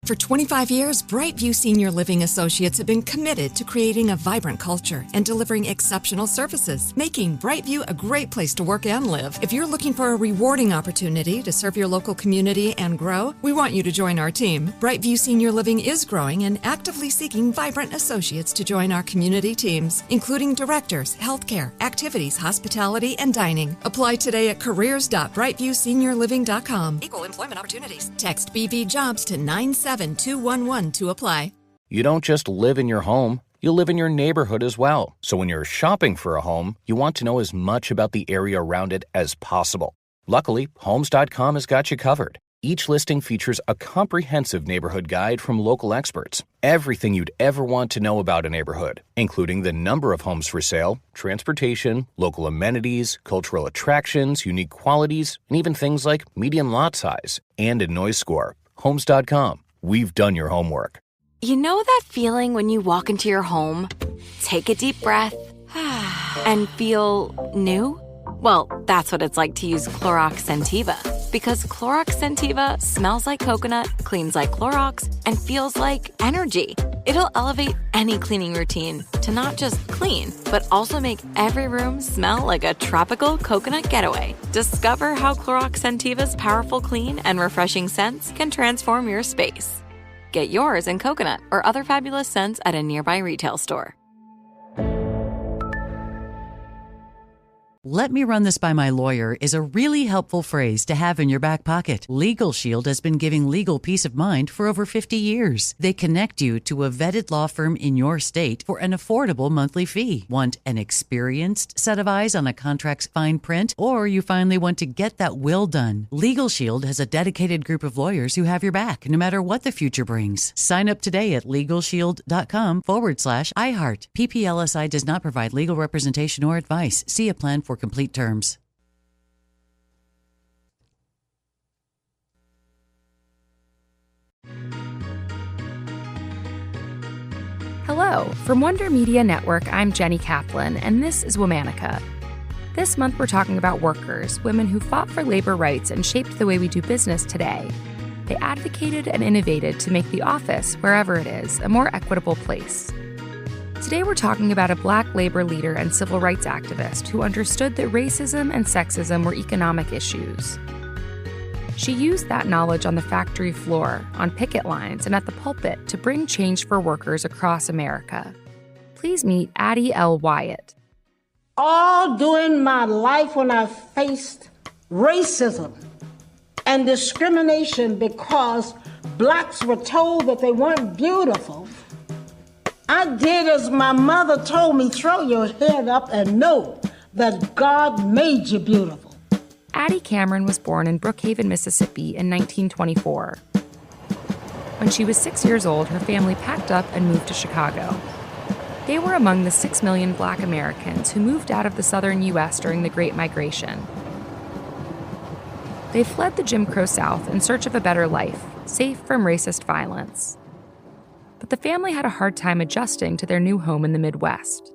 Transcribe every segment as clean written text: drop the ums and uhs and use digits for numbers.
For 25 years, Brightview Senior Living Associates have been committed to creating a vibrant culture and delivering exceptional services, making Brightview a great place to work and live. If you're looking for a rewarding opportunity to serve your local community and grow, we want you to join our team. Brightview Senior Living is growing and actively seeking vibrant associates to join our community teams, including directors, healthcare, activities, hospitality, and dining. Apply today at careers.brightviewseniorliving.com. Equal employment opportunities. Text BV Jobs to 97211 to apply. You don't just live in your home, you live in your neighborhood as well. So when you're shopping for a home, you want to know as much about the area around it as possible. Luckily, Homes.com has got you covered. Each listing features a comprehensive neighborhood guide from local experts. Everything you'd ever want to know about a neighborhood, including the number of homes for sale, transportation, local amenities, cultural attractions, unique qualities, and even things like median lot size and a noise score. Homes.com. We've done your homework. You know that feeling when you walk into your home, take a deep breath, and feel new? Well, that's what it's like to use Clorox Scentiva. Because Clorox Scentiva smells like coconut, cleans like Clorox, and feels like energy. It'll elevate any cleaning routine to not just clean, but also make every room smell like a tropical coconut getaway. Discover how Clorox Scentiva's powerful clean and refreshing scents can transform your space. Get yours in coconut or other fabulous scents at a nearby retail store. "Let me run this by my lawyer" is a really helpful phrase to have in your back pocket. Legal Shield has been giving legal peace of mind for over 50 years. They connect you to a vetted law firm in your state for an affordable monthly fee. Want an experienced set of eyes on a contract's fine print? Or you finally want to get that will done? Legal Shield has a dedicated group of lawyers who have your back, no matter what the future brings. Sign up today at LegalShield.com/iHeart. PPLSI does not provide legal representation or advice. See a plan for complete terms. Hello, from Wonder Media Network, I'm Jenny Kaplan, and this is Womanica. This month we're talking about workers, women who fought for labor rights and shaped the way we do business today. They advocated and innovated to make the office, wherever it is, a more equitable place. Today we're talking about a Black labor leader and civil rights activist who understood that racism and sexism were economic issues. She used that knowledge on the factory floor, on picket lines, and at the pulpit to bring change for workers across America. Please meet Addie L. Wyatt. All during my life when I faced racism and discrimination because blacks were told that they weren't beautiful, I did as my mother told me: throw your head up and know that God made you beautiful. Addie Cameron was born in Brookhaven, Mississippi in 1924. When she was 6 years old, her family packed up and moved to Chicago. They were among the 6 million Black Americans who moved out of the southern U.S. during the Great Migration. They fled the Jim Crow South in search of a better life, safe from racist violence. But the family had a hard time adjusting to their new home in the Midwest.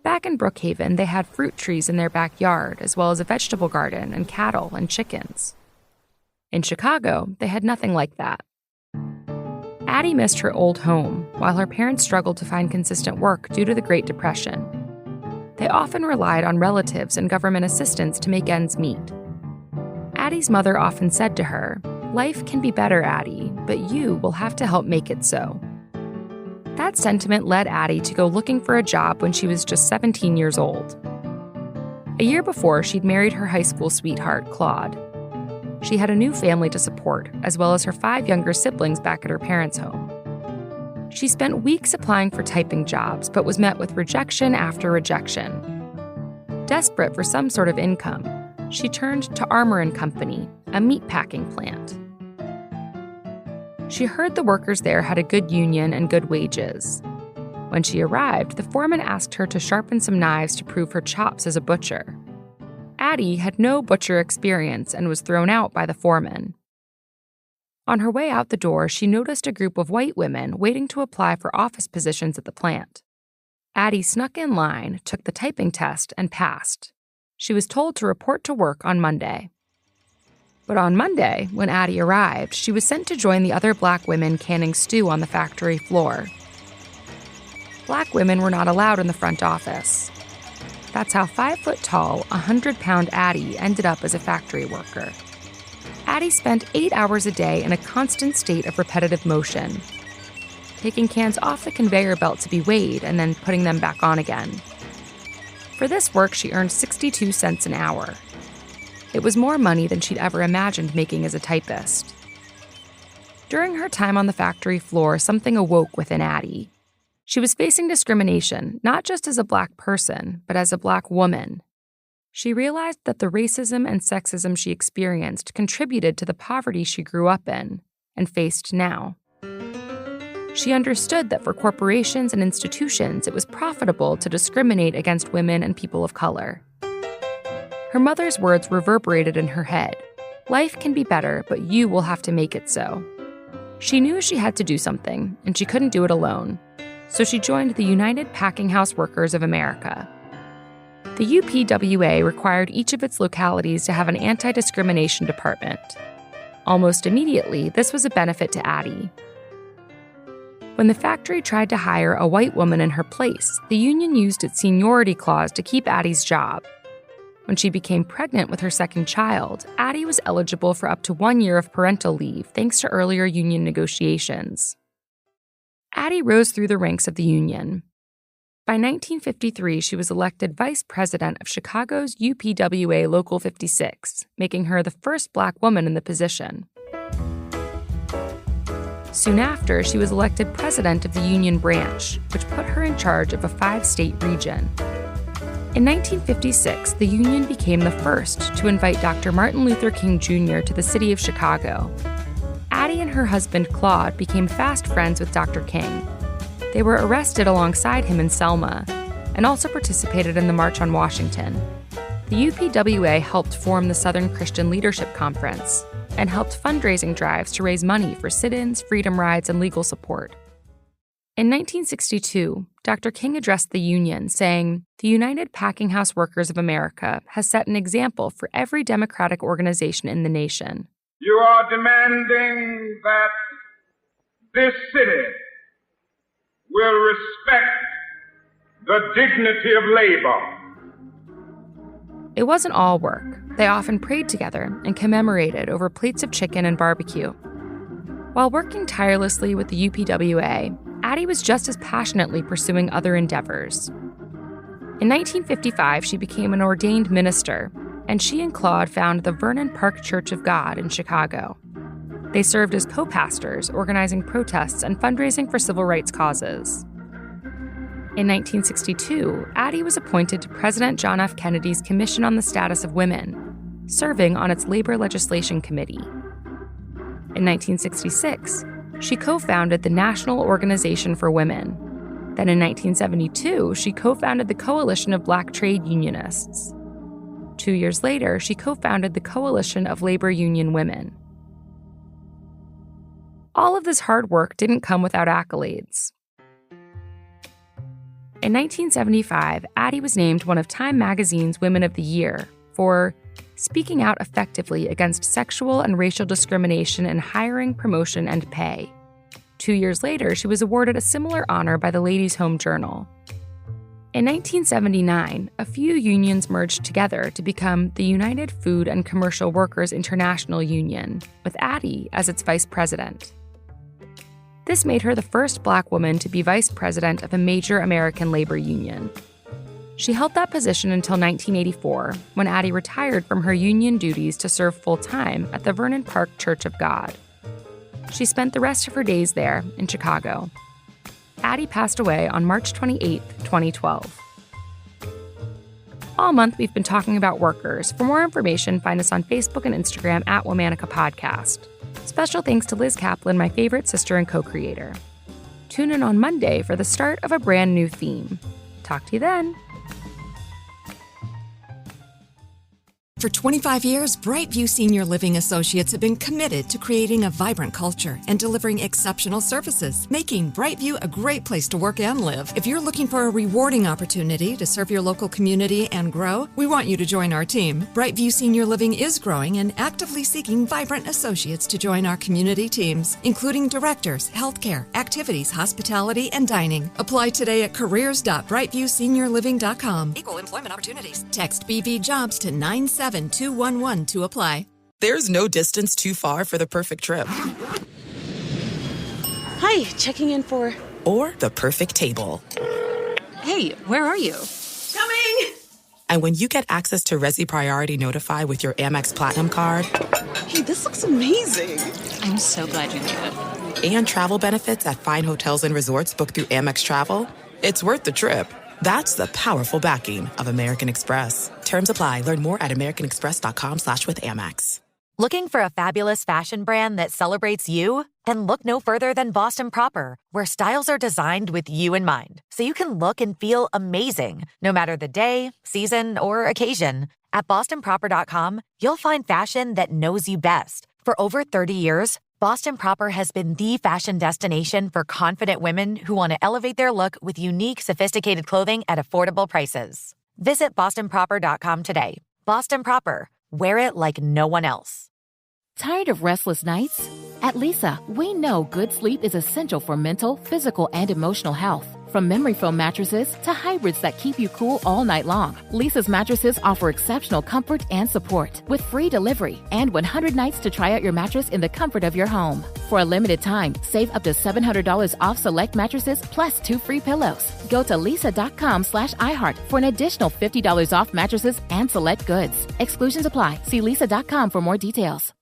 Back in Brookhaven, they had fruit trees in their backyard, as well as a vegetable garden and cattle and chickens. In Chicago, they had nothing like that. Addie missed her old home, while her parents struggled to find consistent work due to the Great Depression. They often relied on relatives and government assistance to make ends meet. Addie's mother often said to her, "Life can be better, Addie, but you will have to help make it so." That sentiment led Addie to go looking for a job when she was just 17 years old. A year before, she'd married her high school sweetheart, Claude. She had a new family to support, as well as her 5 younger siblings back at her parents' home. She spent weeks applying for typing jobs, but was met with rejection after rejection. Desperate for some sort of income, she turned to Armour & Company, a meatpacking plant. She heard the workers there had a good union and good wages. When she arrived, the foreman asked her to sharpen some knives to prove her chops as a butcher. Addie had no butcher experience and was thrown out by the foreman. On her way out the door, she noticed a group of white women waiting to apply for office positions at the plant. Addie snuck in line, took the typing test, and passed. She was told to report to work on Monday. But on Monday, when Addie arrived, she was sent to join the other Black women canning stew on the factory floor. Black women were not allowed in the front office. That's how 5-foot-tall, 100-pound Addie ended up as a factory worker. Addie spent 8 hours a day in a constant state of repetitive motion, taking cans off the conveyor belt to be weighed and then putting them back on again. For this work, she earned 62 cents an hour. It was more money than she'd ever imagined making as a typist. During her time on the factory floor, something awoke within Addie. She was facing discrimination, not just as a Black person, but as a Black woman. She realized that the racism and sexism she experienced contributed to the poverty she grew up in and faced now. She understood that for corporations and institutions, it was profitable to discriminate against women and people of color. Her mother's words reverberated in her head. Life can be better, but you will have to make it so. She knew she had to do something, and she couldn't do it alone. So she joined the United Packing House Workers of America. The UPWA required each of its localities to have an anti-discrimination department. Almost immediately, this was a benefit to Addie. When the factory tried to hire a white woman in her place, the union used its seniority clause to keep Addie's job. When she became pregnant with her second child, Addie was eligible for up to 1 year of parental leave thanks to earlier union negotiations. Addie rose through the ranks of the union. By 1953, she was elected vice president of Chicago's UPWA Local 56, making her the first Black woman in the position. Soon after, she was elected president of the union branch, which put her in charge of a 5-state region. In 1956, the union became the first to invite Dr. Martin Luther King Jr. to the city of Chicago. Addie and her husband, Claude, became fast friends with Dr. King. They were arrested alongside him in Selma and also participated in the March on Washington. The UPWA helped form the Southern Christian Leadership Conference and helped fundraising drives to raise money for sit-ins, freedom rides, and legal support. In 1962, Dr. King addressed the union, saying, "The United Packing House Workers of America has set an example for every democratic organization in the nation." You are demanding that this city will respect the dignity of labor. It wasn't all work. They often prayed together and commemorated over plates of chicken and barbecue. While working tirelessly with the UPWA, Addie was just as passionately pursuing other endeavors. In 1955, she became an ordained minister, and she and Claude founded the Vernon Park Church of God in Chicago. They served as co-pastors, organizing protests and fundraising for civil rights causes. In 1962, Addie was appointed to President John F. Kennedy's Commission on the Status of Women, serving on its Labor Legislation Committee. In 1966, she co-founded the National Organization for Women. Then in 1972, she co-founded the Coalition of Black Trade Unionists. 2 years later, she co-founded the Coalition of Labor Union Women. All of this hard work didn't come without accolades. In 1975, Addie was named one of Time magazine's Women of the Year for speaking out effectively against sexual and racial discrimination in hiring, promotion, and pay. 2 years later, she was awarded a similar honor by the Ladies' Home Journal. In 1979, a few unions merged together to become the United Food and Commercial Workers International Union, with Addie as its vice president. This made her the first Black woman to be vice president of a major American labor union. She held that position until 1984, when Addie retired from her union duties to serve full-time at the Vernon Park Church of God. She spent the rest of her days there in Chicago. Addie passed away on March 28, 2012. All month, we've been talking about workers. For more information, find us on Facebook and Instagram at Womanica Podcast. Special thanks to Liz Kaplan, my favorite sister and co-creator. Tune in on Monday for the start of a brand new theme. Talk to you then. For 25 years, Brightview Senior Living Associates have been committed to creating a vibrant culture and delivering exceptional services, making Brightview a great place to work and live. If you're looking for a rewarding opportunity to serve your local community and grow, we want you to join our team. Brightview Senior Living is growing and actively seeking vibrant associates to join our community teams, including directors, healthcare, activities, hospitality, and dining. Apply today at careers.brightviewseniorliving.com. Equal employment opportunities. Text BV Jobs to 97211 to apply. There's no distance too far for the perfect trip. Hi, checking in for... Or the perfect table. Hey, where are you? Coming! And when you get access to Resi Priority Notify with your Amex Platinum card... Hey, this looks amazing. I'm so glad you made it. And travel benefits at fine hotels and resorts booked through Amex Travel, it's worth the trip. That's the powerful backing of American Express. Terms apply. Learn more at americanexpress.com/withAmex. Looking for a fabulous fashion brand that celebrates you? Then look no further than Boston Proper, where styles are designed with you in mind, so you can look and feel amazing, no matter the day, season, or occasion. At bostonproper.com, you'll find fashion that knows you best. For over 30 years, Boston Proper has been the fashion destination for confident women who want to elevate their look with unique, sophisticated clothing at affordable prices. Visit bostonproper.com today. Boston Proper. Wear it like no one else. Tired of restless nights? At Leesa, we know good sleep is essential for mental, physical, and emotional health. From memory foam mattresses to hybrids that keep you cool all night long, Leesa's mattresses offer exceptional comfort and support with free delivery and 100 nights to try out your mattress in the comfort of your home. For a limited time, save up to $700 off select mattresses plus 2 free pillows. Go to leesa.com/iHeart for an additional $50 off mattresses and select goods. Exclusions apply. See leesa.com for more details.